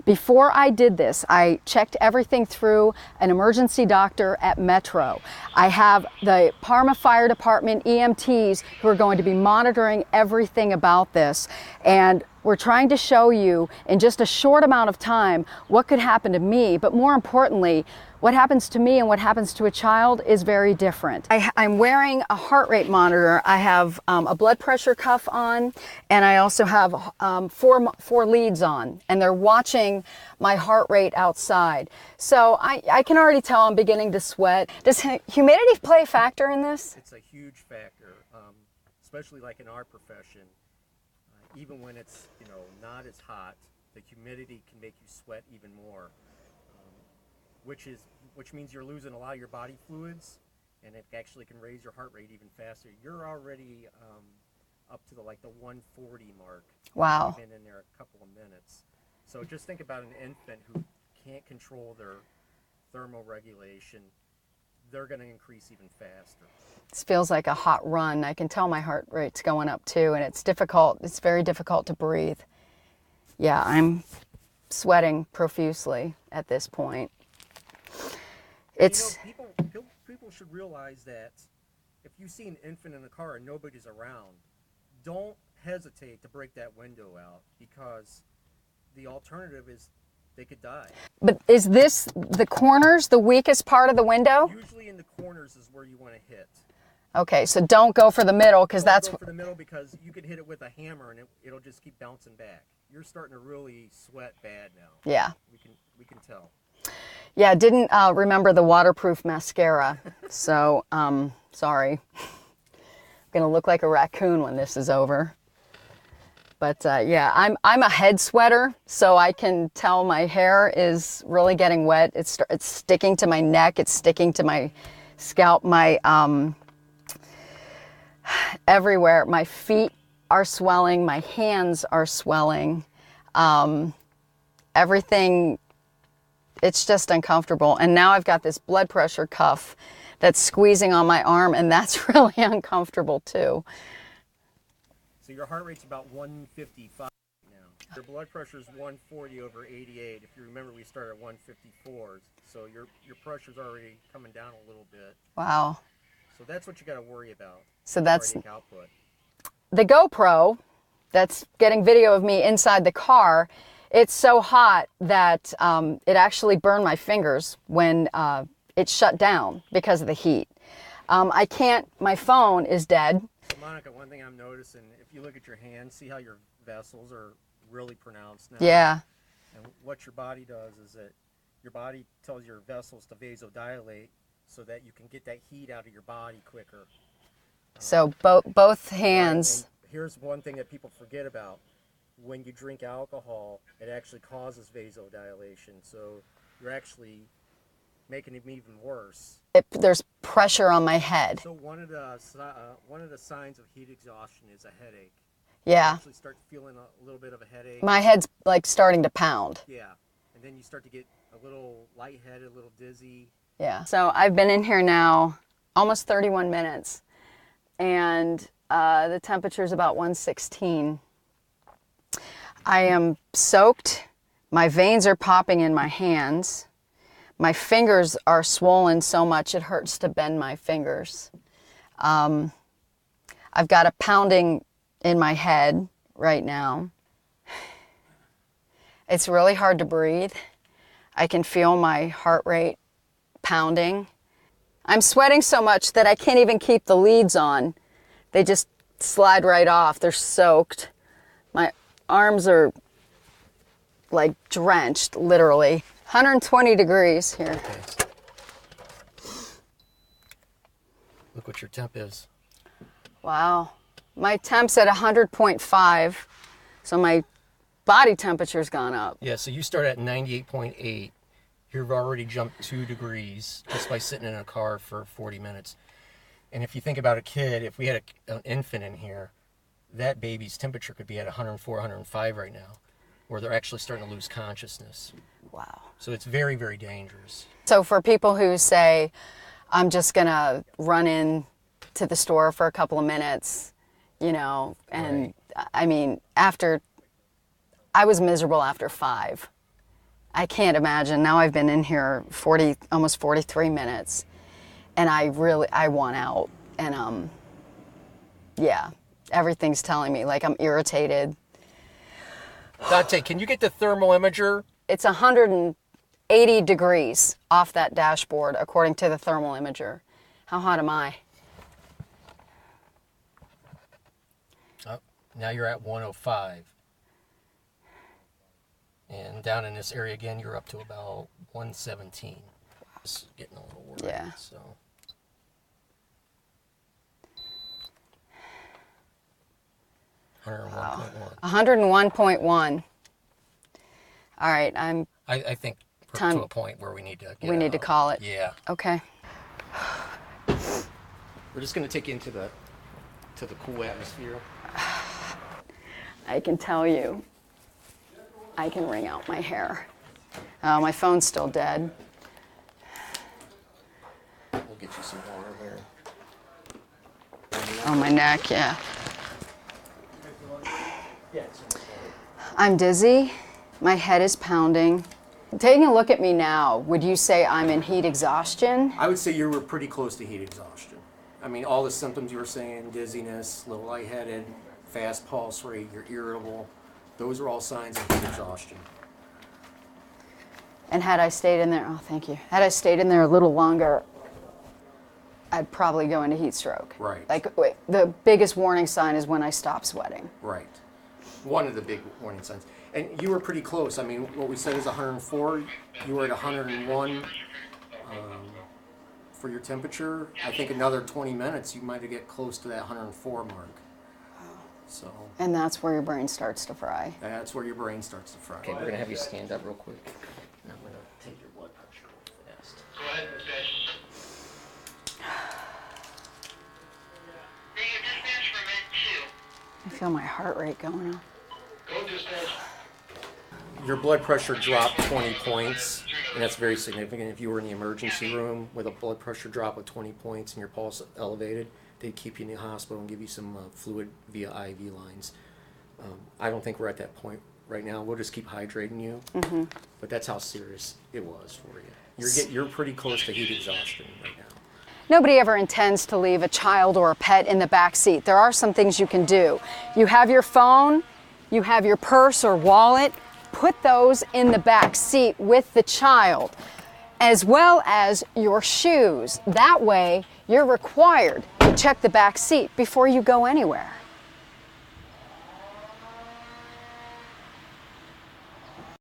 Before I did this, I checked everything through an emergency doctor at Metro. I have the Parma Fire Department EMTs who are going to be monitoring everything about this. And we're trying to show you in just a short amount of time what could happen to me, but more importantly, what happens to me and what happens to a child is very different. I'm wearing a heart rate monitor. I have a blood pressure cuff on, and I also have four leads on, and they're watching my heart rate outside. So I can already tell I'm beginning to sweat. Does humidity play a factor in this? It's a huge factor, especially like in our profession. Even when it's not as hot, the humidity can make you sweat even more. Which means you're losing a lot of your body fluids, and it actually can raise your heart rate even faster. You're already up to the 140 mark. Wow. You've been in there a couple of minutes. So just think about an infant who can't control their thermoregulation. They're going to increase even faster. This feels like a hot run. I can tell my heart rate's going up too, and it's difficult. It's very difficult to breathe. Yeah, I'm sweating profusely at this point. It's people should realize that if you see an infant in a car and nobody's around, don't hesitate to break that window out, because the alternative is they could die. But is this the corners, the weakest part of the window? Usually in the corners is where you want to hit. Okay, so don't go for the middle, because that's... Go for the middle, because you could hit it with a hammer and it'll just keep bouncing back. You're starting to really sweat bad now. Yeah. We can tell. Yeah, didn't remember the waterproof mascara, so sorry. I'm gonna look like a raccoon when this is over. But yeah, I'm a head sweater, so I can tell my hair is really getting wet. It's sticking to my neck. It's sticking to my scalp. My everywhere. My feet are swelling. My hands are swelling. Everything. It's just uncomfortable. And now I've got this blood pressure cuff that's squeezing on my arm, and that's really uncomfortable too. So your heart rate's about 155 now. Your blood pressure is 140 over 88. If you remember, we started at 154. So your pressure's already coming down a little bit. Wow. So that's what you got to worry about. So that's cardiac output. The GoPro that's getting video of me inside the car. It's so hot that it actually burned my fingers when it shut down because of the heat. I can't, my phone is dead. Monica, one thing I'm noticing, if you look at your hands, see how your vessels are really pronounced now? Yeah. And what your body does is that your body tells your vessels to vasodilate so that you can get that heat out of your body quicker. So both hands. And here's one thing that people forget about. When you drink alcohol, it actually causes vasodilation. So you're actually making it even worse. There's pressure on my head. So one of the signs of heat exhaustion is a headache. Yeah. You actually start feeling a little bit of a headache. My head's like starting to pound. Yeah. And then you start to get a little lightheaded, a little dizzy. Yeah. So I've been in here now almost 31 minutes, and the temperature's about 116. I am soaked. My veins are popping in my hands. My fingers are swollen so much it hurts to bend my fingers. I've got a pounding in my head right now. It's really hard to breathe. I can feel my heart rate pounding. I'm sweating so much that I can't even keep the leads on. They just slide right off. They're soaked. My arms are like drenched, literally. 120 degrees here. Okay. Look what your temp is. Wow. My temp's at 100.5, so my body temperature's gone up. Yeah, so you start at 98.8. You've already jumped 2 degrees just by sitting in a car for 40 minutes. And if you think about a kid, if we had an infant in here, that baby's temperature could be at 104, 105 right now, where they're actually starting to lose consciousness. Wow. So it's very, very dangerous. So for people who say, I'm just going to run in to the store for a couple of minutes, you know, and Right. I mean, I was miserable after 5. I can't imagine. Now I've been in here almost 43 minutes, and I want out. And yeah, everything's telling me, like, I'm irritated. Dante, can you get the thermal imager? It's 180 degrees off that dashboard, according to the thermal imager. How hot am I? Oh, now you're at 105. And down in this area again, you're up to about 117. It's getting a little worried. Yeah. So. Wow. 101.1. 101.1. All right, I think we're to a point where we need to get we need to call it. Yeah. Okay. We're just going to take you into the cool atmosphere. I can tell you, I can wring out my hair. My phone's still dead. We'll get you some water there. Oh, my neck, yeah. I'm dizzy. My head is pounding. Taking a look at me now, would you say I'm in heat exhaustion? I would say you were pretty close to heat exhaustion. I mean, all the symptoms you were saying, dizziness, a little lightheaded, fast pulse rate, you're irritable, those are all signs of heat exhaustion. And had I stayed in there, oh, thank you. Had I stayed in there a little longer, I'd probably go into heat stroke. Right. Like, the biggest warning sign is when I stop sweating. Right. One of the big warning signs. And you were pretty close. I mean, what we said is 104. You were at 101 for your temperature. I think another 20 minutes, you might get close to that 104 mark. So. And that's where your brain starts to fry. That's where your brain starts to fry. Okay, we're going to have you stand up real quick. And I'm going to take your blood pressure real fast. Go ahead, fish. Bring your dispatch for med 2. I feel my heart rate going up. Go dispatch. Your blood pressure dropped 20 points, and that's very significant. If you were in the emergency room with a blood pressure drop of 20 points and your pulse elevated, they'd keep you in the hospital and give you some fluid via IV lines. I don't think we're at that point right now. We'll just keep hydrating you, but that's how serious it was for you. You're pretty close to heat exhaustion right now. Nobody ever intends to leave a child or a pet in the back seat. There are some things you can do. You have your phone, you have your purse or wallet, put those in the back seat with the child, as well as your shoes. That way, you're required to check the back seat before you go anywhere.